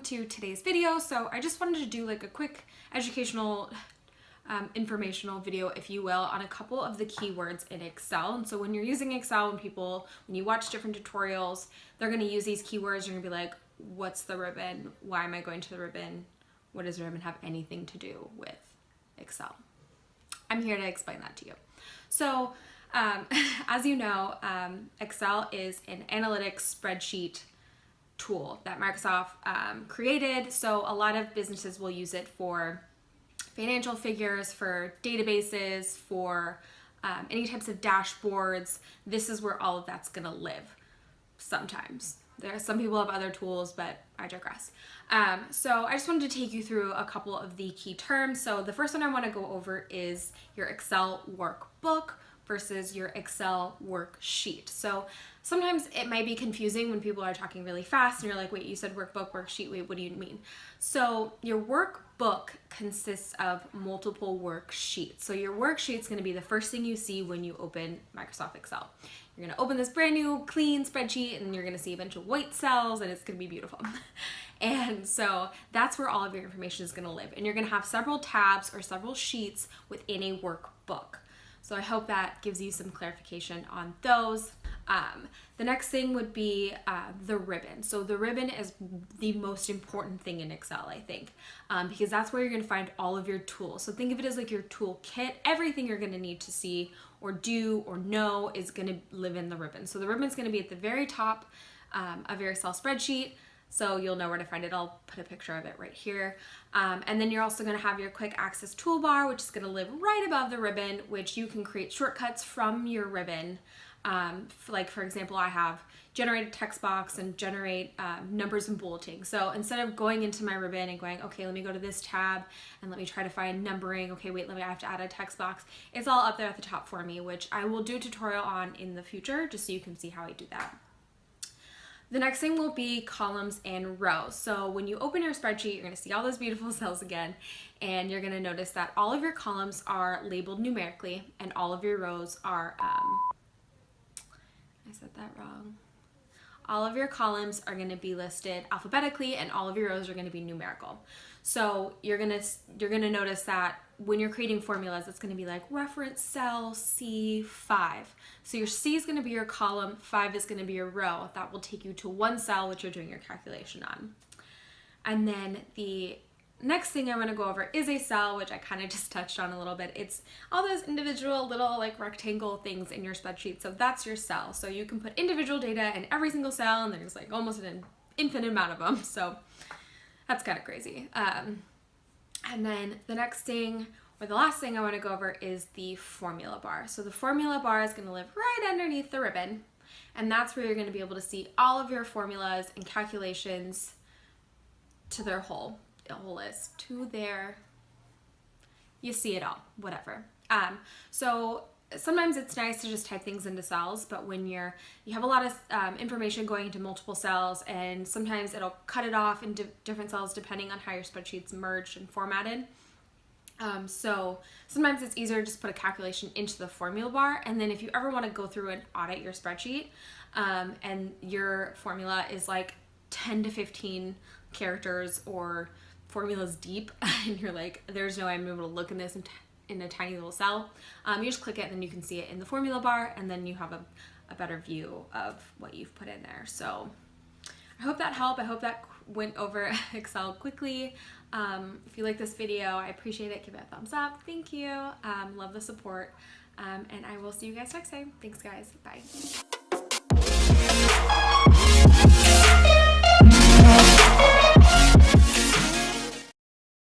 to today's video. So I just wanted to do like a quick educational informational video, if you will, on a couple of the keywords in Excel. And so when you're using Excel, when you watch different tutorials, they're going to use these keywords. You're going to be like, what's the ribbon? Why am I going to the ribbon? What does the ribbon have anything to do with Excel? I'm here to explain that to you. So as you know, Excel is an analytics spreadsheet tool that Microsoft created. So a lot of businesses will use it for financial figures, for databases, for any types of dashboards. This is where all of that's going to live sometimes. Some people have other tools, but I digress. So I just wanted to take you through a couple of the key terms. So the first one I want to go over is your Excel workbook versus your Excel worksheet. So sometimes it might be confusing when people are talking really fast and you're like, wait, you said workbook, worksheet, wait, what do you mean? So your workbook consists of multiple worksheets. So your worksheet is going to be the first thing you see when you open Microsoft Excel. You're going to open this brand new clean spreadsheet and you're going to see a bunch of white cells and it's going to be beautiful. And so that's where all of your information is going to live. And you're going to have several tabs or several sheets within a workbook. So I hope that gives you some clarification on those. The next thing would be the ribbon. So the ribbon is the most important thing in Excel, I think, because that's where you're going to find all of your tools. So think of it as like your toolkit. Everything you're going to need to see or do or know is going to live in the ribbon. So the ribbon is going to be at the very top of your Excel spreadsheet. So you'll know where to find it. I'll put a picture of it right here. And then you're also going to have your quick access toolbar, which is going to live right above the ribbon, which you can create shortcuts from your ribbon. Like for example, I have generate a text box and generate numbers and bulleting. So instead of going into my ribbon and going, okay, let me go to this tab and let me try to find numbering. Okay, wait, I have to add a text box. It's all up there at the top for me, which I will do a tutorial on in the future, just so you can see how I do that. The next thing will be columns and rows. So when you open your spreadsheet, you're going to see all those beautiful cells again, and you're going to notice that all of your columns are labeled numerically and all of your rows are, I said that wrong. All of your columns are going to be listed alphabetically and all of your rows are going to be numerical. So you're going to notice that when you're creating formulas, it's going to be like reference cell C5. So your C is going to be your column, 5 is going to be your row. That will take you to one cell which you're doing your calculation on. And then the next thing I want to go over is a cell, which I kind of just touched on a little bit. It's all those individual little like rectangle things in your spreadsheet. So that's your cell. So you can put individual data in every single cell and there's like almost an infinite amount of them. So that's kind of crazy. And then the next thing, or the last thing I want to go over is the formula bar. So the formula bar is going to live right underneath the ribbon, and that's where you're going to be able to see all of your formulas and calculations to their whole list, to their, you see it all, whatever. So sometimes it's nice to just type things into cells, but when you have a lot of information going into multiple cells, and sometimes it'll cut it off into different cells depending on how your spreadsheet's merged and formatted. So sometimes it's easier to just put a calculation into the formula bar, and then if you ever want to go through and audit your spreadsheet, and your formula is like 10 to 15 characters or formulas deep, and you're like, there's no way I'm able to look in this in a tiny little cell, you just click it and then you can see it in the formula bar, and then you have a better view of what you've put in there. So I hope that helped. I hope that went over Excel quickly. If you like this video, I appreciate it. Give it a thumbs up. Thank you. Love the support. And I will see you guys next time. Thanks guys. Bye.